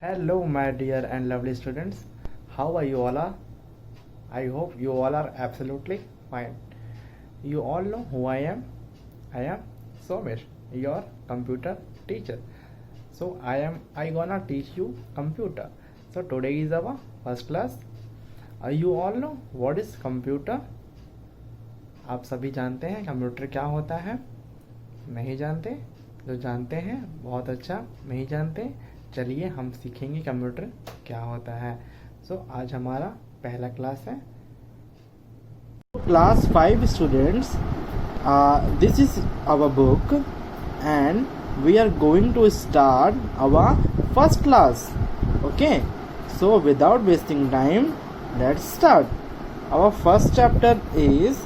Hello, my dear and lovely students. How are you all? I hope you all are absolutely fine. You all know who I am. I am Somir, your computer teacher. So I gonna teach you computer. So today is our first class. You all know what is computer? आप सभी जानते हैं computer क्या होता है? नहीं जानते? जो जानते हैं बहुत अच्छा, नहीं जानते चलिए हम सीखेंगे कंप्यूटर क्या होता है। आज हमारा पहला क्लास है। Class 5 students, this is our book and we are going to start our first class. Okay, so without wasting time let's start. Our first chapter is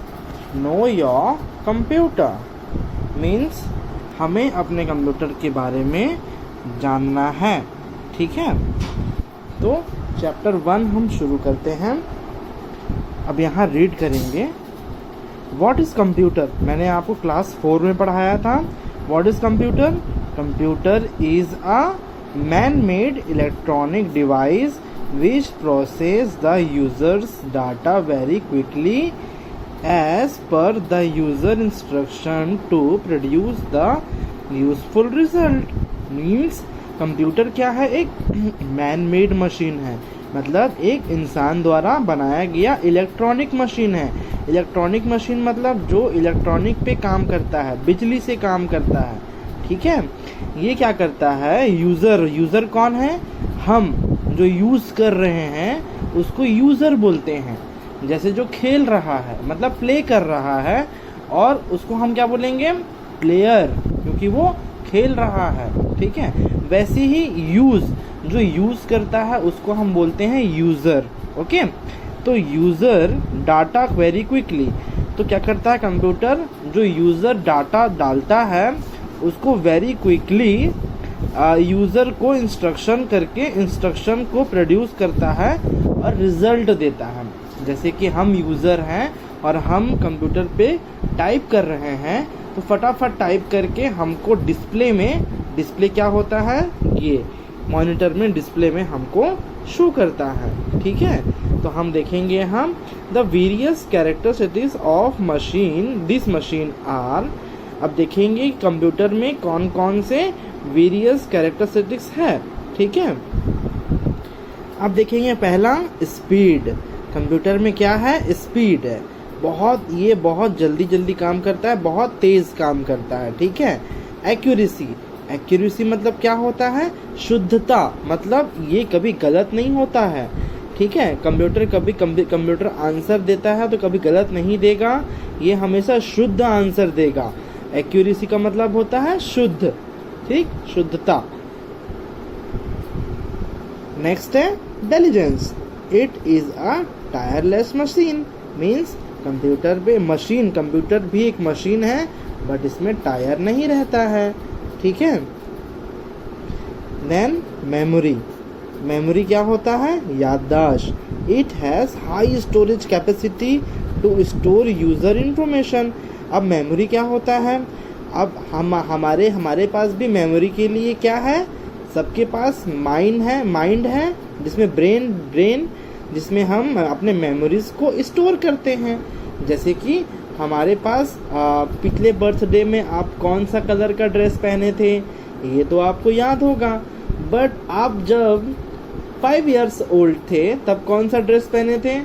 know your computer. Means हमें अपने computer के बारे में जानना है। ठीक है, तो चैप्टर 1 हम शुरू करते हैं। अब यहाँ रीड करेंगे। What is computer? मैंने आपको क्लास 4 में पढ़ाया था। What is computer? Computer is a man made electronic device which process the users data very quickly as per the user instruction to produce the useful result। Means computer क्या है? एक man made machine है, मतलब एक इंसान द्वारा बनाया गया इलेक्ट्रॉनिक मशीन है। इलेक्ट्रॉनिक मशीन मतलब जो इलेक्ट्रॉनिक पे काम करता है, बिजली से काम करता है। ठीक है, ये क्या करता है? यूजर कौन है? हम जो यूज कर रहे हैं उसको यूजर बोलते हैं। जैसे जो खेल रहा है मतलब प्ले कर रहा है, और उसको हम क्या बोलेंगे? प्लेयर, क्योंकि वो खेल रहा है। ठीक है, वैसे ही जो यूज करता है उसको हम बोलते हैं यूजर। ओके, तो यूजर डाटा वेरी क्विकली, तो क्या करता है कंप्यूटर? जो यूजर डाटा डालता है उसको वेरी क्विकली यूजर को इंस्ट्रक्शन करके इंस्ट्रक्शन को प्रोड्यूस करता है और रिजल्ट देता है। जैसे कि हम यूज़र हैं और हम कंप्यूटर पे टाइप कर रहे हैं, तो फटाफट टाइप करके हमको डिस्प्ले क्या होता है? ये मॉनिटर में डिस्प्ले में हमको शो करता है। ठीक है, तो हम देखेंगे हम the various characteristics of machine this machine are. अब देखेंगे कंप्यूटर में कौन कौन से वेरियस कैरेक्टरिस्टिक्स है। ठीक है, अब देखेंगे पहला स्पीड। कंप्यूटर में क्या है? स्पीड है। बहुत जल्दी काम करता है, बहुत तेज काम करता है। ठीक है, एक्यूरेसी मतलब क्या होता है? शुद्धता, मतलब ये कभी गलत नहीं होता है। ठीक है, कंप्यूटर आंसर देता है तो कभी गलत नहीं देगा, ये हमेशा शुद्ध आंसर देगा। एक्यूरेसी का मतलब होता है शुद्ध। ठीक, शुद्धता। नेक्स्ट है intelligence. It is a tireless machine. Means computer भी एक मशीन है, बट इसमें टायर नहीं रहता है। ठीक है, देन मेमोरी क्या होता है? याददाश्त। It has high storage capacity to store user information. अब मेमोरी क्या होता है? अब हमारे पास भी मेमोरी के लिए क्या है? सबके पास माइंड है जिसमें ब्रेन जिसमें हम अपने मेमोरीज को स्टोर करते हैं। जैसे कि हमारे पास पिछले बर्थडे में आप कौन सा कलर का ड्रेस पहने थे, ये तो आपको याद होगा। बट आप जब 5 इयर्स ओल्ड थे तब कौन सा ड्रेस पहने थे,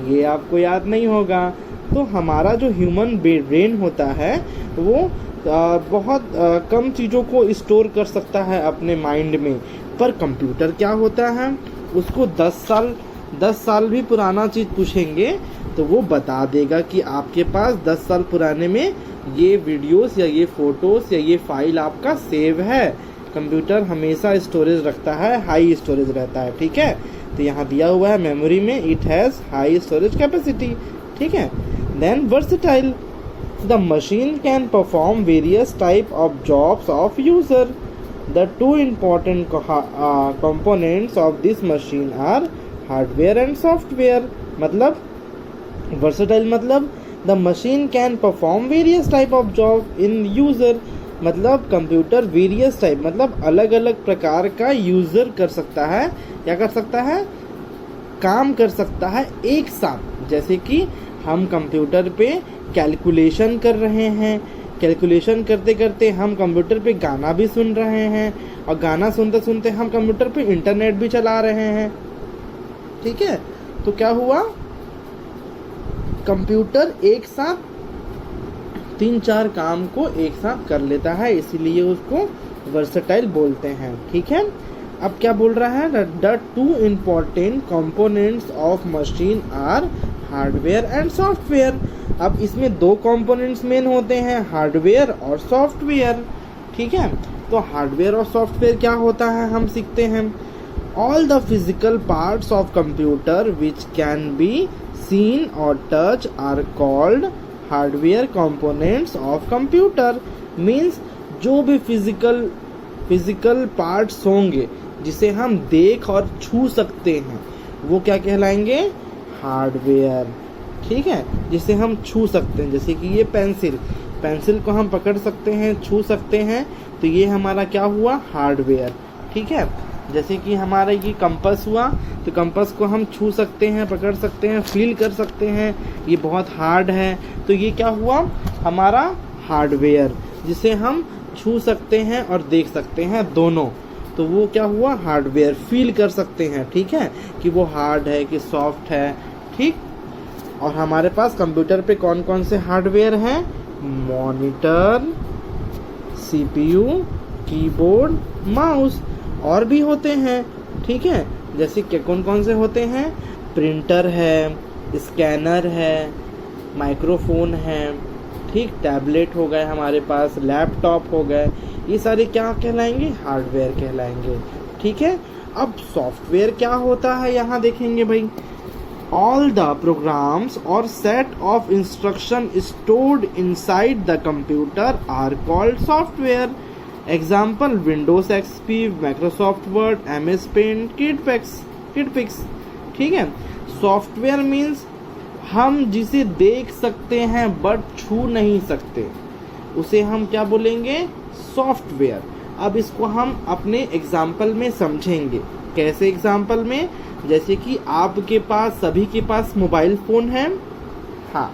ये आपको याद नहीं होगा। तो हमारा जो ह्यूमन ब्रेन होता है वो बहुत कम चीज़ों को स्टोर कर सकता है अपने माइंड में। पर कंप्यूटर क्या होता है? उसको 10 साल भी पुराना चीज़ पूछेंगे तो वो बता देगा कि आपके पास 10 साल पुराने में ये वीडियोस या ये फोटोस या ये फाइल आपका सेव है। कंप्यूटर हमेशा स्टोरेज रखता है, हाई स्टोरेज रहता है। ठीक है, तो यहाँ दिया हुआ है मेमोरी में it has high storage capacity. ठीक है, then versatile. The machine can perform various type of jobs of user. The two important components of this machine are hardware and software. मतलब वर्सेटाइल मतलब the machine can perform various type of job in user. मतलब computer various type, मतलब अलग अलग प्रकार का user कर सकता है, क्या कर सकता है, काम कर सकता है एक साथ। जैसे कि हम कंप्यूटर पे कैलकुलेशन कर रहे हैं, कैलकुलेशन करते करते हम कंप्यूटर पे गाना भी सुन रहे हैं, और गाना सुनते सुनते हम कंप्यूटर पे इंटरनेट भी चला रहे हैं। ठीक है, तो क्या हुआ, कंप्यूटर एक साथ 3-4 काम को एक साथ कर लेता है, इसीलिए उसको वर्सेटाइल बोलते हैं। ठीक है, अब क्या बोल रहा है, the two important components of machine are hardware and software. अब इसमें 2 कंपोनेंट्स मेन होते हैं, हार्डवेयर और सॉफ्टवेयर। ठीक है, तो हार्डवेयर और सॉफ्टवेयर क्या होता है हम सीखते हैं। All the physical parts of computer which can be seen और touch are called hardware components of computer. Means जो भी फिजिकल पार्ट्स होंगे जिसे हम देख और छू सकते हैं वो क्या कहलाएंगे, हार्डवेयर। ठीक है, जिसे हम छू सकते हैं, जैसे कि ये पेंसिल को हम पकड़ सकते हैं, छू सकते हैं, तो ये हमारा क्या हुआ, हार्डवेयर। ठीक है, जैसे कि हमारा ये कंपास हुआ, तो कंपास को हम छू सकते हैं, पकड़ सकते हैं, फील कर सकते हैं, ये बहुत हार्ड है, तो ये क्या हुआ, हमारा हार्डवेयर, जिसे हम छू सकते हैं और देख सकते हैं दोनों, तो वो क्या हुआ, हार्डवेयर। फील कर सकते हैं, ठीक है, कि वो हार्ड है कि सॉफ्ट है। ठीक, और हमारे पास कंप्यूटर पे कौन कौन से हार्डवेयर हैं, मॉनिटर, सीपीयू, कीबोर्ड, माउस, और भी होते हैं। ठीक है, जैसे कि कौन कौन से होते हैं, प्रिंटर है, स्कैनर है, माइक्रोफोन है, ठीक, टैबलेट हो गए हमारे पास, लैपटॉप हो गए, ये सारे क्या कहलाएंगे, हार्डवेयर कहलाएंगे। ठीक है, अब सॉफ्टवेयर क्या होता है यहाँ देखेंगे भाई। ऑल द प्रोग्राम्स और set of instruction stored inside the computer are called software. Example, Windows XP, Microsoft Word, MS Paint, Kidpix. ठीक है, सॉफ्टवेयर मीन्स हम जिसे देख सकते हैं बट छू नहीं सकते, उसे हम क्या बोलेंगे, सॉफ्टवेयर। अब इसको हम अपने एग्जाम्पल में समझेंगे। कैसे एग्जाम्पल में, जैसे कि आपके पास, सभी के पास मोबाइल फ़ोन है, हाँ,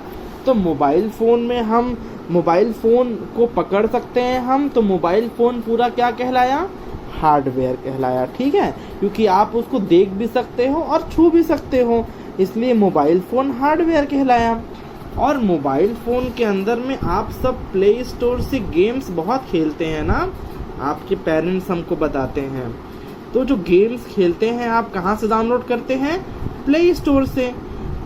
तो मोबाइल फ़ोन में हम मोबाइल फ़ोन को पकड़ सकते हैं हम, तो मोबाइल फ़ोन पूरा क्या कहलाया, हार्डवेयर कहलाया। ठीक है, क्योंकि आप उसको देख भी सकते हो और छू भी सकते हो, इसलिए मोबाइल फ़ोन हार्डवेयर कहलाया। और मोबाइल फ़ोन के अंदर में आप सब प्ले स्टोर से गेम्स बहुत खेलते हैं ना, आपके पेरेंट्स हमको बताते हैं। तो जो गेम्स खेलते हैं आप कहाँ से डाउनलोड करते हैं, प्ले स्टोर से,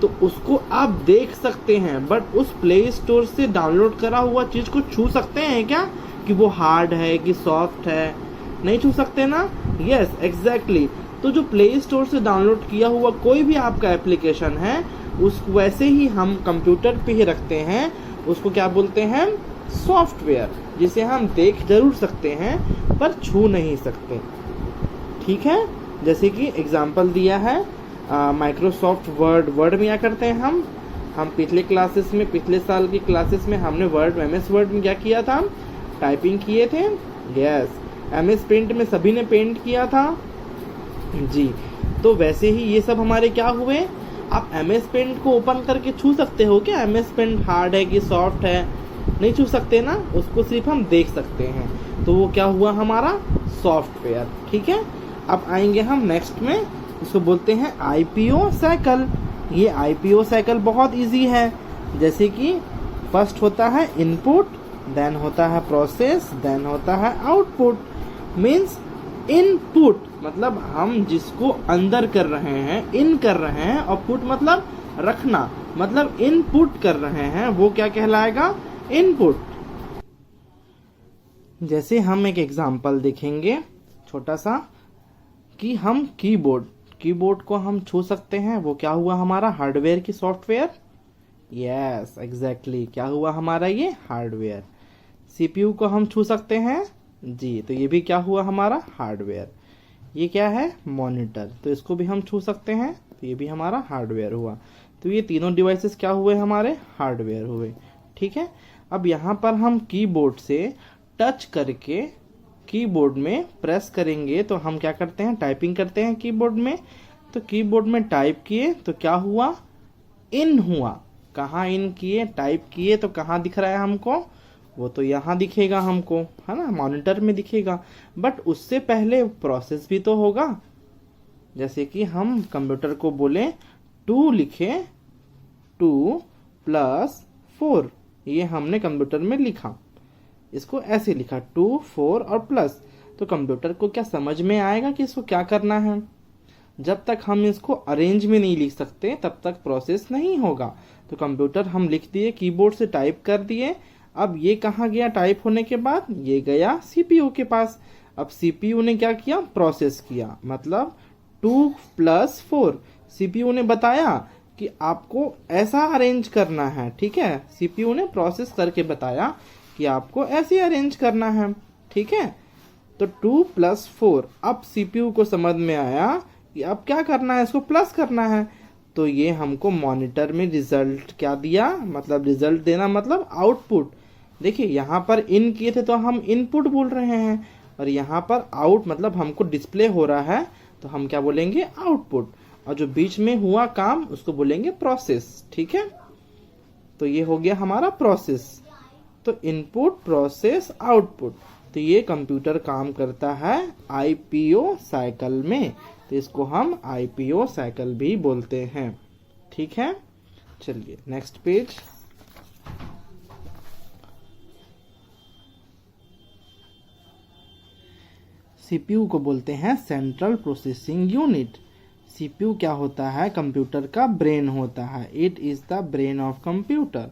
तो उसको आप देख सकते हैं, बट उस प्ले स्टोर से डाउनलोड करा हुआ चीज़ को छू सकते हैं क्या, कि वो हार्ड है कि सॉफ्ट है, नहीं छू सकते ना। Yes, exactly. तो जो प्ले स्टोर से डाउनलोड किया हुआ कोई भी आपका एप्लीकेशन है, उस वैसे ही हम कंप्यूटर पे ही रखते हैं, उसको क्या बोलते हैं, सॉफ्टवेयर, जिसे हम देख जरूर सकते हैं पर छू नहीं सकते। ठीक है, जैसे कि एग्जाम्पल दिया है माइक्रोसॉफ्ट वर्ड में क्या करते हैं हम पिछले क्लासेस में, पिछले साल की क्लासेस में हमने MS वर्ड में क्या किया था, टाइपिंग किए थे। यस, MS पेंट में सभी ने पेंट किया था जी। तो वैसे ही ये सब हमारे क्या हुए, आप MS पेंट को ओपन करके छू सकते हो क्या, MS पेंट हार्ड है कि सॉफ्ट है, नहीं छू सकते ना, उसको सिर्फ हम देख सकते हैं, तो वो क्या हुआ, हमारा सॉफ्टवेयर। ठीक है, अब आएंगे हम नेक्स्ट में, इसको बोलते हैं IPO साइकिल। ये IPO साइकिल बहुत इजी है। जैसे कि फर्स्ट होता है इनपुट, देन होता है प्रोसेस, देन होता है आउटपुट। मीन्स इनपुट मतलब हम जिसको अंदर कर रहे हैं, इन कर रहे हैं, और पुट मतलब रखना, मतलब इनपुट कर रहे हैं, वो क्या कहलाएगा, इनपुट। जैसे हम एक एग्जांपल देखेंगे छोटा सा, कि हम कीबोर्ड को हम छू सकते हैं, वो क्या हुआ हमारा, हार्डवेयर की सॉफ्टवेयर। यस, एग्जैक्टली, क्या हुआ हमारा, ये हार्डवेयर। CPU को हम छू सकते हैं जी, तो ये भी क्या हुआ हमारा, हार्डवेयर। ये क्या है, मॉनिटर, तो इसको भी हम छू सकते हैं, तो ये भी हमारा हार्डवेयर हुआ। तो ये तीनों डिवाइसेस क्या हुए, हमारे हार्डवेयर हुए। ठीक है, अब यहाँ पर हम कीबोर्ड से टच करके कीबोर्ड में प्रेस करेंगे तो हम क्या करते हैं, टाइपिंग करते हैं कीबोर्ड में। तो कीबोर्ड में टाइप किए तो क्या हुआ, इन हुआ। कहाँ इन किए, टाइप किए तो कहाँ दिख रहा है हमको, वो तो यहाँ दिखेगा हमको, है ना, मॉनिटर में दिखेगा। बट उससे पहले प्रोसेस भी तो होगा। जैसे कि हम कंप्यूटर को बोले 2 लिखे, 2 + 4, ये हमने कंप्यूटर में लिखा, इसको ऐसे लिखा 2, 4 और प्लस। तो कंप्यूटर को क्या समझ में आएगा कि इसको क्या करना है? जब तक हम इसको अरेंज में नहीं लिख सकते तब तक प्रोसेस नहीं होगा। तो कंप्यूटर हम लिख दिए, कीबोर्ड से टाइप कर दिए। अब ये कहाँ गया टाइप होने के बाद, ये गया सीपीयू के पास। अब सीपीयू ने क्या किया, प्रोसेस किया, मतलब 2 + 4। सीपीयू ने बताया कि आपको ऐसा अरेंज करना है, ठीक है। सीपीयू ने प्रोसेस करके बताया कि आपको ऐसे अरेंज करना है, ठीक है। तो 2 + 4, अब सीपीयू को समझ में आया कि अब क्या करना है, इसको प्लस करना है। तो ये हमको मॉनिटर में रिजल्ट क्या दिया, मतलब रिजल्ट देना मतलब आउटपुट। देखिए यहाँ पर इन किए थे तो हम इनपुट बोल रहे हैं, और यहाँ पर आउट मतलब हमको डिस्प्ले हो रहा है तो हम क्या बोलेंगे, आउटपुट। और जो बीच में हुआ काम उसको बोलेंगे प्रोसेस, ठीक है। तो ये हो गया हमारा प्रोसेस। तो इनपुट, प्रोसेस, आउटपुट। तो ये कंप्यूटर काम करता है आईपीओ साइकिल में, तो इसको हम आईपीओ साइकिल भी बोलते हैं, ठीक है। चलिए नेक्स्ट पेज। सीपीयू को बोलते हैं सेंट्रल प्रोसेसिंग यूनिट। सीपीयू क्या होता है, कंप्यूटर का ब्रेन होता है। It is the brain of computer.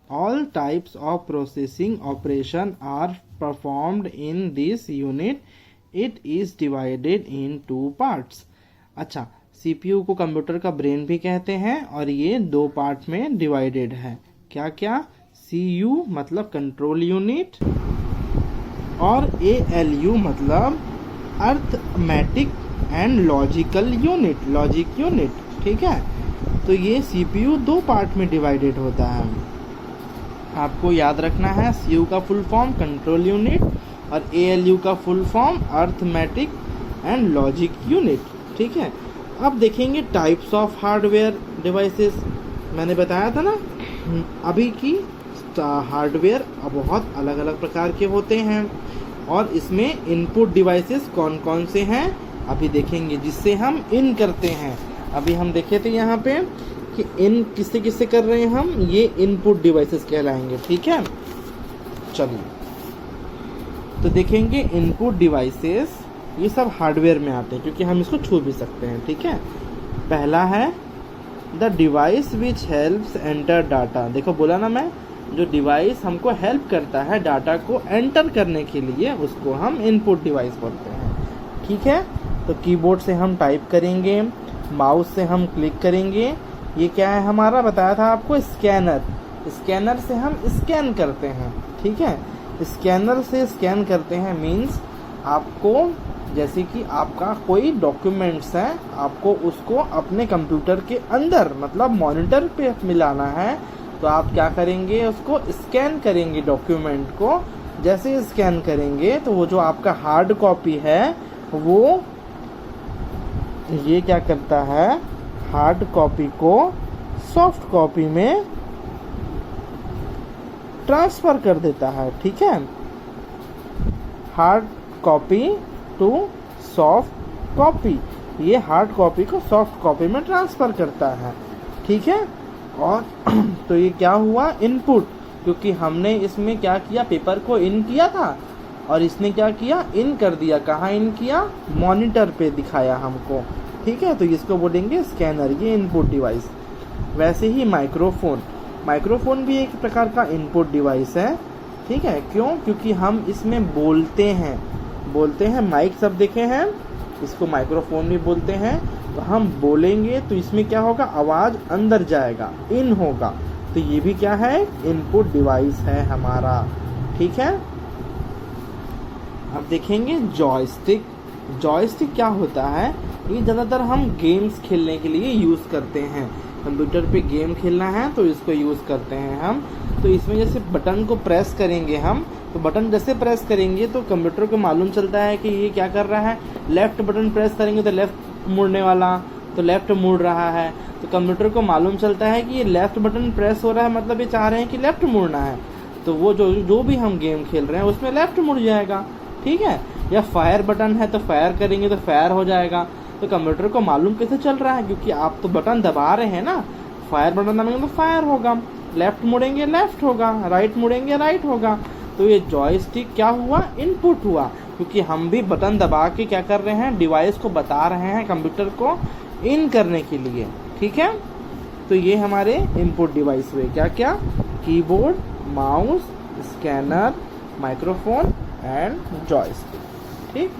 All types of processing operation are performed in this unit. It is divided in 2 parts. अच्छा, सीपीयू को कंप्यूटर का ब्रेन भी कहते हैं और ये 2 पार्ट में डिवाइडेड है। क्या क्या, सीयू मतलब कंट्रोल यूनिट और एएलयू मतलब arithmetic and logical unit, logic unit, ठीक है। तो ये सीपीयू 2 पार्ट में डिवाइडेड होता है। आपको याद रखना है, सीयू का फुल फॉर्म कंट्रोल यूनिट और एएलयू का full form arithmetic and logic unit, ठीक है। अब देखेंगे टाइप्स ऑफ हार्डवेयर डिवाइसेस। मैंने बताया था ना अभी की हार्डवेयर बहुत अलग अलग प्रकार के होते हैं, और इसमें इनपुट डिवाइसेस कौन कौन से हैं अभी देखेंगे, जिससे हम इन करते हैं। अभी हम देखे थे यहाँ पे कि इन किससे किससे कर रहे हैं हम, ये इनपुट डिवाइसेस कहलाएंगे, ठीक है। चलिए तो देखेंगे इनपुट डिवाइसेस, ये सब हार्डवेयर में आते हैं क्योंकि हम इसको छू भी सकते हैं, ठीक है। पहला है the device which helps enter data. देखो बोला ना मैं, जो डिवाइस हमको हेल्प करता है डाटा को एंटर करने के लिए, उसको हम इनपुट डिवाइस बोलते हैं, ठीक है। तो कीबोर्ड से हम टाइप करेंगे, माउस से हम क्लिक करेंगे। ये क्या है हमारा, बताया था आपको, स्कैनर। स्कैनर से हम स्कैन करते हैं, ठीक है। स्कैनर से स्कैन करते हैं मीन्स आपको, जैसे कि आपका कोई डॉक्यूमेंट्स है, आपको उसको अपने कंप्यूटर के अंदर मतलब मॉनिटर पे मिलाना है, तो आप क्या करेंगे, उसको स्कैन करेंगे डॉक्यूमेंट को। जैसे स्कैन करेंगे तो वो जो आपका हार्ड कॉपी है वो ये क्या करता है, हार्ड कॉपी को सॉफ्ट कॉपी में ट्रांसफर कर देता है, ठीक है। Hard copy to soft copy, ये हार्ड कॉपी को सॉफ्ट कॉपी में ट्रांसफर करता है, ठीक है। और तो ये क्या हुआ, इनपुट, क्योंकि हमने इसमें क्या किया, पेपर को इन किया था और इसने क्या किया, इन कर दिया। कहाँ इन किया, मॉनिटर पे दिखाया हमको, ठीक है। तो इसको बोलेंगे स्कैनर, ये इनपुट डिवाइस। वैसे ही माइक्रोफोन, माइक्रोफोन भी एक प्रकार का इनपुट डिवाइस है, ठीक है। क्यों, क्योंकि हम इसमें बोलते हैं, माइक सब देखे हैं, इसको माइक्रोफोन भी बोलते हैं। तो हम बोलेंगे तो इसमें क्या होगा, आवाज़ अंदर जाएगा, इन होगा। तो ये भी क्या है, इनपुट डिवाइस है हमारा, ठीक है। अब देखेंगे जॉयस्टिक। जॉयस्टिक क्या होता है, ये ज़्यादातर हम गेम्स खेलने के लिए यूज़ करते हैं। कंप्यूटर पे गेम खेलना है तो इसको यूज़ करते हैं हम। तो इसमें जैसे बटन को प्रेस करेंगे हम तो बटन जैसे प्रेस करेंगे तो कंप्यूटर को मालूम चलता है कि ये क्या कर रहा है। लेफ़्ट बटन प्रेस करेंगे तो लेफ़्ट मुड़ने वाला, तो लेफ़्ट मुड़ रहा है, तो कंप्यूटर को मालूम चलता है कि ये लेफ़्ट बटन प्रेस हो रहा है, मतलब ये चाह रहे हैं कि लेफ़्ट मुड़ना है, तो वो जो भी हम गेम खेल रहे हैं उसमें लेफ़्ट मुड़ जाएगा, ठीक है। या फायर बटन है तो फायर करेंगे तो फायर हो जाएगा। तो कंप्यूटर को मालूम कैसे चल रहा है, क्योंकि आप तो बटन दबा रहे हैं ना। फायर बटन दबाएंगे तो फायर होगा, लेफ़्ट मुड़ेंगे लेफ़्ट होगा, राइट मुड़ेंगे राइट होगा। तो ये जॉयस्टिक क्या हुआ, इनपुट हुआ, क्योंकि हम भी बटन दबा के क्या कर रहे हैं, डिवाइस को बता रहे हैं कंप्यूटर को इन करने के लिए, ठीक है। तो ये हमारे इनपुट डिवाइस हुए, क्या क्या, keyboard, mouse, scanner, microphone and joystick, ठीक।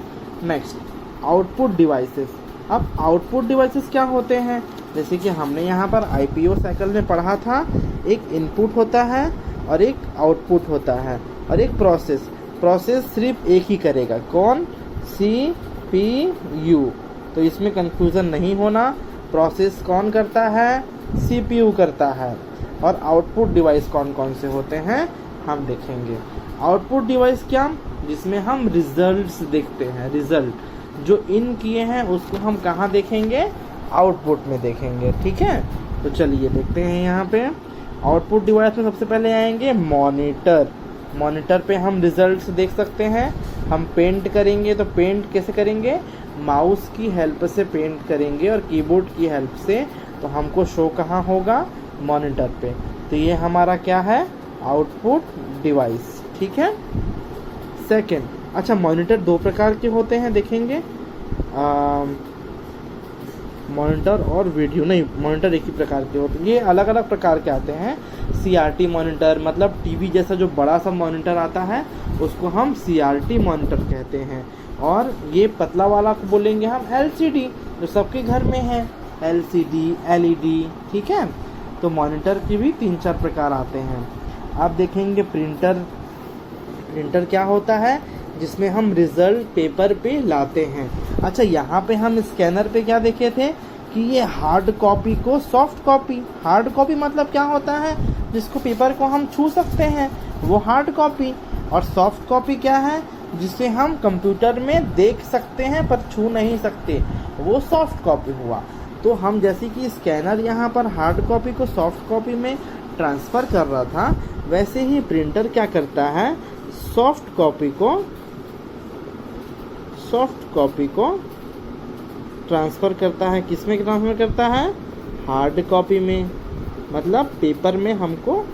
Next output devices. अब आउटपुट डिवाइसेस क्या होते हैं, जैसे कि हमने यहाँ पर आईपीओ साइकिल में पढ़ा था, एक इनपुट होता है और एक आउटपुट होता है और एक प्रोसेस सिर्फ एक ही करेगा, कौन, CPU। तो इसमें कंफ्यूजन नहीं होना, प्रोसेस कौन करता है, CPU करता है। और आउटपुट डिवाइस कौन कौन से होते हैं हम देखेंगे। आउटपुट डिवाइस क्या, जिसमें हम रिजल्ट्स देखते हैं, रिजल्ट जो इन किए हैं उसको हम कहाँ देखेंगे, आउटपुट में देखेंगे, ठीक है। तो चलिए देखते हैं यहाँ पे आउटपुट डिवाइस में सबसे पहले आएंगे मॉनिटर। मॉनिटर पे हम रिजल्ट्स देख सकते हैं। हम पेंट करेंगे तो पेंट कैसे करेंगे, माउस की हेल्प से पेंट करेंगे और कीबोर्ड की हेल्प से, तो हमको शो कहाँ होगा, मॉनिटर पे। तो ये हमारा क्या है, आउटपुट डिवाइस, ठीक है। सेकेंड, अच्छा मॉनिटर दो प्रकार के होते हैं, देखेंगे मॉनिटर और वीडियो, नहीं मॉनिटर एक ही प्रकार के होते हैं, ये अलग अलग प्रकार के आते हैं। CRT मॉनिटर मतलब टीवी जैसा जो बड़ा सा मॉनिटर आता है उसको हम CRT मॉनिटर कहते हैं, और ये पतला वाला को बोलेंगे हम LCD, जो सबके घर में है, LCD, LED, ठीक है। तो मॉनिटर के भी 3-4 प्रकार आते हैं। आप देखेंगे प्रिंटर। प्रिंटर क्या होता है, जिसमें हम रिजल्ट पेपर पे लाते हैं। अच्छा यहाँ पे हम स्कैनर पे क्या देखे थे कि ये हार्ड कॉपी को सॉफ्ट कॉपी, हार्ड कॉपी मतलब क्या होता है, जिसको पेपर को हम छू सकते हैं वो हार्ड कॉपी, और सॉफ्ट कॉपी क्या है, जिसे हम कंप्यूटर में देख सकते हैं पर छू नहीं सकते, वो सॉफ्ट कॉपी हुआ। तो हम जैसे कि स्कैनर यहाँ पर हार्ड कॉपी को सॉफ्ट कॉपी में ट्रांसफ़र कर रहा था, वैसे ही प्रिंटर क्या करता है, सॉफ्ट कॉपी को ट्रांसफ़र करता है, किस में ट्रांसफ़र करता है, हार्ड कॉपी में, मतलब पेपर में हमको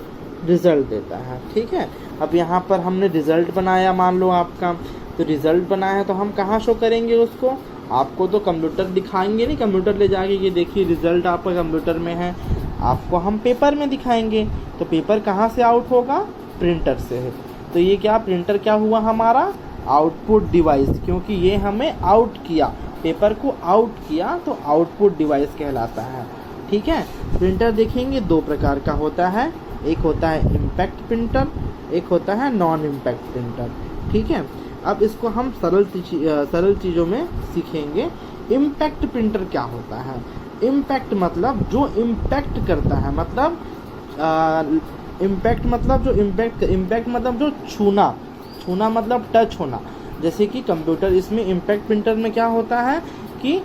रिज़ल्ट देता है, ठीक है। अब यहाँ पर हमने रिज़ल्ट बनाया, मान लो आपका, तो रिज़ल्ट बनाया है तो हम कहाँ शो करेंगे उसको, आपको तो कंप्यूटर दिखाएंगे नहीं, कंप्यूटर ले जाके ये देखिए रिज़ल्ट आपका कंप्यूटर में है, आपको हम पेपर में दिखाएंगे। तो पेपर कहाँ से आउट होगा, प्रिंटर से है। तो ये क्या, प्रिंटर क्या हुआ हमारा, आउटपुट डिवाइस, क्योंकि ये हमें आउट किया, पेपर को आउट किया, तो आउटपुट डिवाइस कहलाता है, ठीक है। प्रिंटर देखेंगे दो प्रकार का होता है, एक होता है इम्पैक्ट प्रिंटर, एक होता है नॉन इम्पैक्ट प्रिंटर, ठीक है। अब इसको हम सरल चीज़ों में सीखेंगे। इम्पैक्ट प्रिंटर क्या होता है, इम्पैक्ट मतलब जो इम्पैक्ट करता है, मतलब इम्पैक्ट मतलब जो छूना मतलब टच होना। जैसे कि कंप्यूटर, इसमें इम्पैक्ट प्रिंटर में क्या होता है कि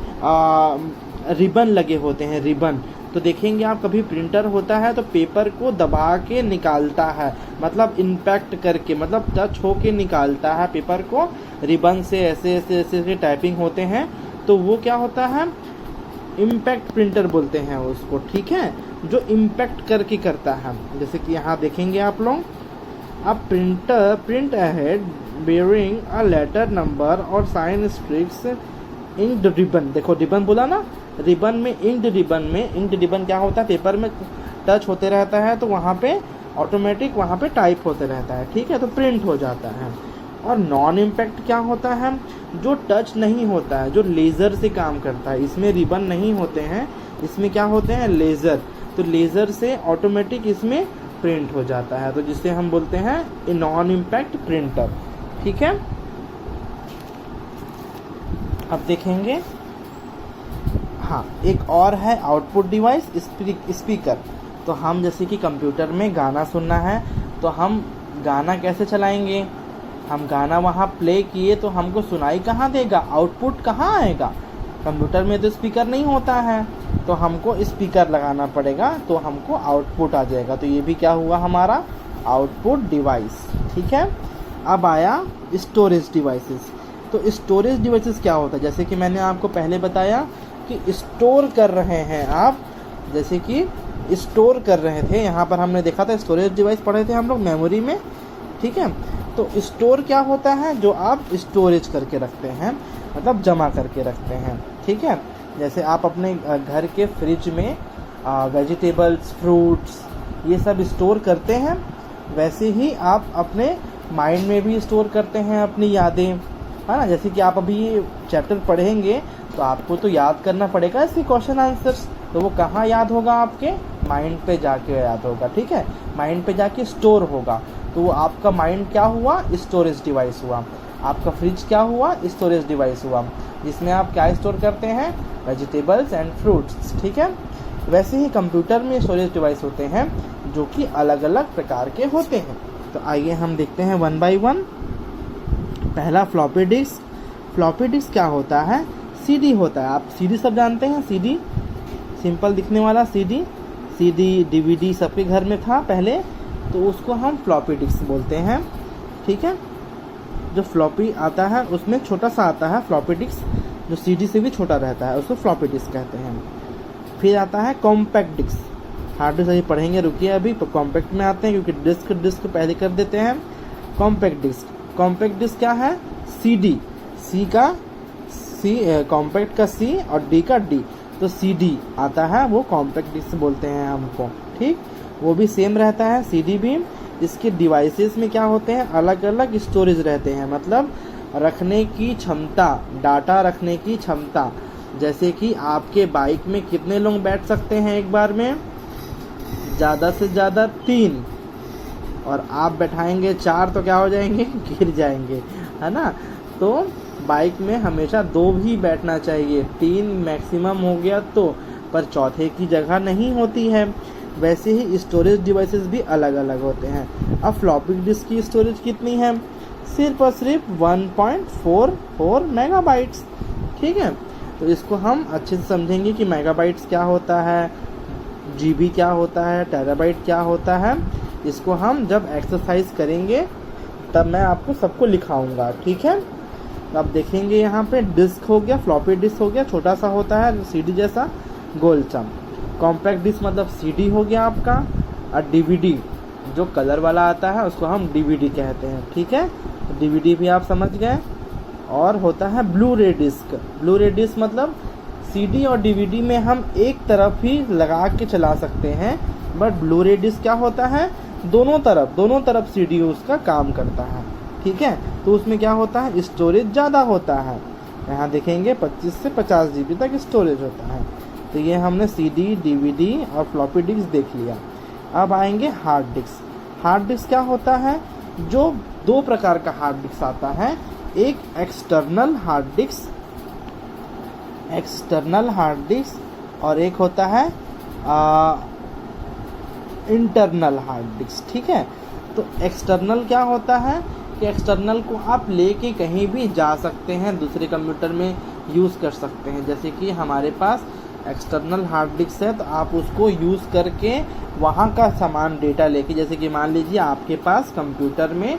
रिबन लगे होते हैं, रिबन। तो देखेंगे आप, कभी प्रिंटर होता है तो पेपर को दबा के निकालता है, मतलब इम्पैक्ट करके, मतलब टच होके निकालता है पेपर को, रिबन से ऐसे टाइपिंग होते हैं, तो वो क्या होता है, इम्पैक्ट प्रिंटर बोलते हैं उसको, ठीक है, जो इम्पैक्ट करके करता है। जैसे कि यहाँ देखेंगे आप लोग, अब print ahead bearing a letter number और साइन स्ट्रिक्स इंक्ड रिबन। देखो रिबन बोला ना, रिबन में इंक्ड रिबन क्या होता है, पेपर में टच होते रहता है तो वहाँ पे ऑटोमेटिक वहाँ पे टाइप होते रहता है, ठीक है, तो प्रिंट हो जाता है। और नॉन इम्पैक्ट क्या होता है, जो टच नहीं होता है, जो लेज़र से काम करता है, इसमें रिबन नहीं होते हैं, इसमें क्या होते हैं, लेज़र। तो लेज़र से ऑटोमेटिक इसमें प्रिंट हो जाता है, तो जिसे हम बोलते हैं नॉन इम्पैक्ट प्रिंटर, ठीक है। अब देखेंगे, हाँ एक और है आउटपुट डिवाइस, स्पीकर। तो हम जैसे कि कंप्यूटर में गाना सुनना है तो हम गाना कैसे चलाएंगे, हम गाना वहाँ प्ले किए तो हमको सुनाई कहाँ देगा, आउटपुट कहाँ आएगा। कंप्यूटर में तो स्पीकर नहीं होता है, तो हमको स्पीकर लगाना पड़ेगा तो हमको आउटपुट आ जाएगा। तो ये भी क्या हुआ हमारा आउटपुट डिवाइस। ठीक है, अब आया स्टोरेज डिवाइसेस। तो स्टोरेज डिवाइसेस क्या होता है, जैसे कि मैंने आपको पहले बताया कि स्टोर कर रहे हैं आप, जैसे कि स्टोर कर रहे थे, यहाँ पर हमने देखा था स्टोरेज डिवाइस पढ़े थे हम लोग मेमोरी में। ठीक है, तो स्टोर क्या होता है, जो आप स्टोरेज करके रखते हैं, मतलब जमा करके रखते हैं। ठीक है, जैसे आप अपने घर के फ्रिज में वेजिटेबल्स, फ्रूट्स ये सब स्टोर करते हैं, वैसे ही आप अपने माइंड में भी स्टोर करते हैं अपनी यादें, है ना। जैसे कि आप अभी ये चैप्टर पढ़ेंगे तो आपको तो याद करना पड़ेगा इसके क्वेश्चन आंसर्स, तो वो कहाँ याद होगा, आपके माइंड पे जाके याद होगा। ठीक है, माइंड पे जाके स्टोर होगा, तो वो आपका माइंड क्या हुआ, स्टोरेज डिवाइस हुआ। आपका फ्रिज क्या हुआ, स्टोरेज डिवाइस हुआ, जिसमें आप क्या स्टोर करते हैं, वेजिटेबल्स एंड फ्रूट्स। ठीक है, वैसे ही कंप्यूटर में स्टोरेज डिवाइस होते हैं जो कि अलग अलग प्रकार के होते हैं। तो आइए हम देखते हैं वन बाय वन। पहला फ्लॉपी डिस्क। फ्लॉपी डिस्क क्या होता है, सीडी होता है। आप सीडी सब जानते हैं, सीडी सिंपल दिखने वाला सीडी, डीवीडी सबके घर में था पहले, तो उसको हम फ्लॉपी डिस्क बोलते हैं। ठीक है, जो फ्लॉपी आता है उसमें छोटा सा आता है फ्लॉपी डिस्क, जो सीडी से भी छोटा रहता है, उसको फ्लॉपी डिस्क कहते हैं। फिर आता है कॉम्पैक्ट डिस्क। हार्ड डिस्क अभी पढ़ेंगे, रुकिए अभी कॉम्पैक्ट में आते हैं क्योंकि डिस्क पहले कर देते हैं। कॉम्पैक्ट डिस्क क्या है, सीडी, कॉम्पैक्ट का सी और डी का डी, तो सीडी आता है, वो कॉम्पैक्ट डिस्क बोलते हैं हमको। ठीक, वो भी सेम रहता है सीडी भी। इसके डिवाइसेस में क्या होते हैं, अलग अलग स्टोरेज रहते हैं, मतलब रखने की क्षमता, डाटा रखने की क्षमता। जैसे कि आपके बाइक में कितने लोग बैठ सकते हैं एक बार में, ज़्यादा से ज़्यादा 3, और आप बैठाएंगे 4 तो क्या हो जाएंगे, गिर जाएंगे, है ना। तो बाइक में हमेशा 2 भी बैठना चाहिए, 3 मैक्सिमम हो गया तो, पर चौथे की जगह नहीं होती है। वैसे ही स्टोरेज डिवाइसेस भी अलग अलग होते हैं। अब फ्लॉपी डिस्क की स्टोरेज कितनी है, सिर्फ और सिर्फ 1.44 मेगाबाइट्स। ठीक है, तो इसको हम अच्छे से समझेंगे कि मेगाबाइट्स क्या होता है, जीबी क्या होता है, टेराबाइट क्या होता है। इसको हम जब एक्सरसाइज करेंगे तब मैं आपको सबको लिखाऊंगा। ठीक है, अब देखेंगे यहाँ पे डिस्क हो गया, फ्लॉपी डिस्क हो गया, छोटा सा होता है सीडी जैसा गोल चम। कॉम्पैक्ट डिस्क मतलब सीडी हो गया आपका, और डीवीडी जो कलर वाला आता है उसको हम डीवीडी कहते हैं। ठीक है, डीवीडी भी आप समझ गए। और होता है ब्लू रे डिस्क मतलब सीडी और डीवीडी में हम एक तरफ ही लगा के चला सकते हैं, बट ब्लू रे डिस्क क्या होता है, दोनों तरफ सीडी उसका काम करता है। ठीक है, तो उसमें क्या होता है, स्टोरेज ज़्यादा होता है। यहाँ देखेंगे 25 से 50 जीबी तक स्टोरेज होता है। तो ये हमने सीडी, डीवीडी और फ्लॉपी डिस्क देख लिया। अब आएंगे हार्ड डिस्क। हार्ड डिस्क क्या होता है, जो 2 प्रकार का हार्ड डिस्क आता है, एक एक्सटर्नल हार्ड डिस्क और एक होता है इंटरनल हार्ड डिस्क। ठीक है, तो एक्सटर्नल क्या होता है कि एक्सटर्नल को आप लेके कहीं भी जा सकते हैं, दूसरे कंप्यूटर में यूज़ कर सकते हैं। जैसे कि हमारे पास एक्सटर्नल हार्ड डिस्क है तो आप उसको यूज़ करके वहाँ का सामान डेटा लेके, जैसे कि मान लीजिए आपके पास कंप्यूटर में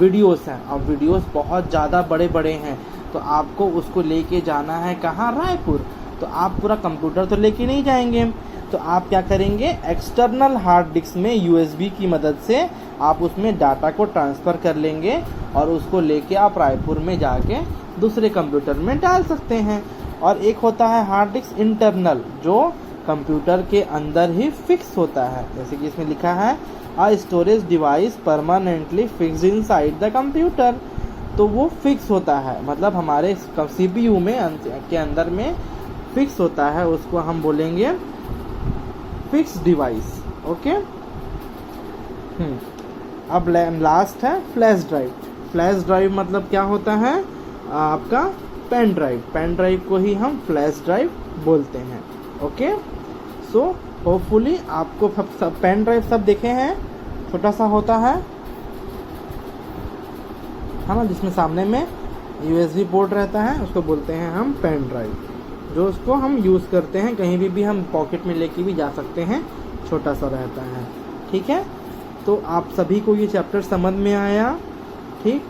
वीडियोस हैं और वीडियोस बहुत ज़्यादा बड़े बड़े हैं, तो आपको उसको लेके जाना है कहाँ, रायपुर। तो आप पूरा कंप्यूटर तो लेके नहीं जाएंगे, तो आप क्या करेंगे, एक्सटर्नल हार्ड डिस्क में यूएसबी की मदद से आप उसमें डाटा को ट्रांसफ़र कर लेंगे और उसको लेके आप रायपुर में जाके दूसरे कंप्यूटर में डाल सकते हैं। और एक होता है हार्ड डिस्क इंटरनल, जो कंप्यूटर के अंदर ही फिक्स होता है, जैसे कि इसमें लिखा है a storage device permanently fixed inside the computer. तो वो फिक्स होता है, मतलब हमारे सीपीयू में के अंदर में फिक्स होता है, उसको हम बोलेंगे फिक्स डिवाइस। ओके, अब लास्ट है फ्लैश ड्राइव मतलब क्या होता है, आपका पेन ड्राइव को ही हम फ्लैश ड्राइव बोलते हैं। ओके, सो होपफुली आपको पेन ड्राइव सब देखे हैं, छोटा सा होता है, है ना, जिसमें सामने में USB पोर्ट रहता है, उसको बोलते हैं हम पेन ड्राइव, जो उसको हम यूज़ करते हैं कहीं भी हम पॉकेट में लेके भी जा सकते हैं, छोटा सा रहता है। ठीक है, तो आप सभी को ये चैप्टर समझ में आया। ठीक,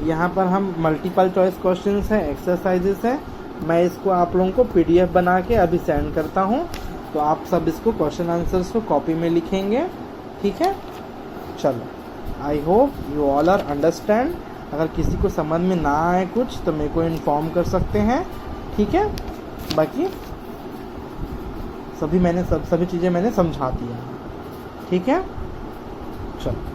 यहाँ पर हम मल्टीपल चॉइस क्वेश्चंस है, एक्सरसाइजेस है, मैं इसको आप लोगों को PDF बना के अभी सेंड करता हूँ, तो आप सब इसको क्वेश्चन आंसर्स को कॉपी में लिखेंगे। ठीक है, चलो, I hope you all are understand. अगर किसी को समझ में ना आए कुछ तो मेरे को इन्फॉर्म कर सकते हैं। ठीक है, बाकी सभी चीज़ें मैंने समझा दिया। ठीक है, चलो।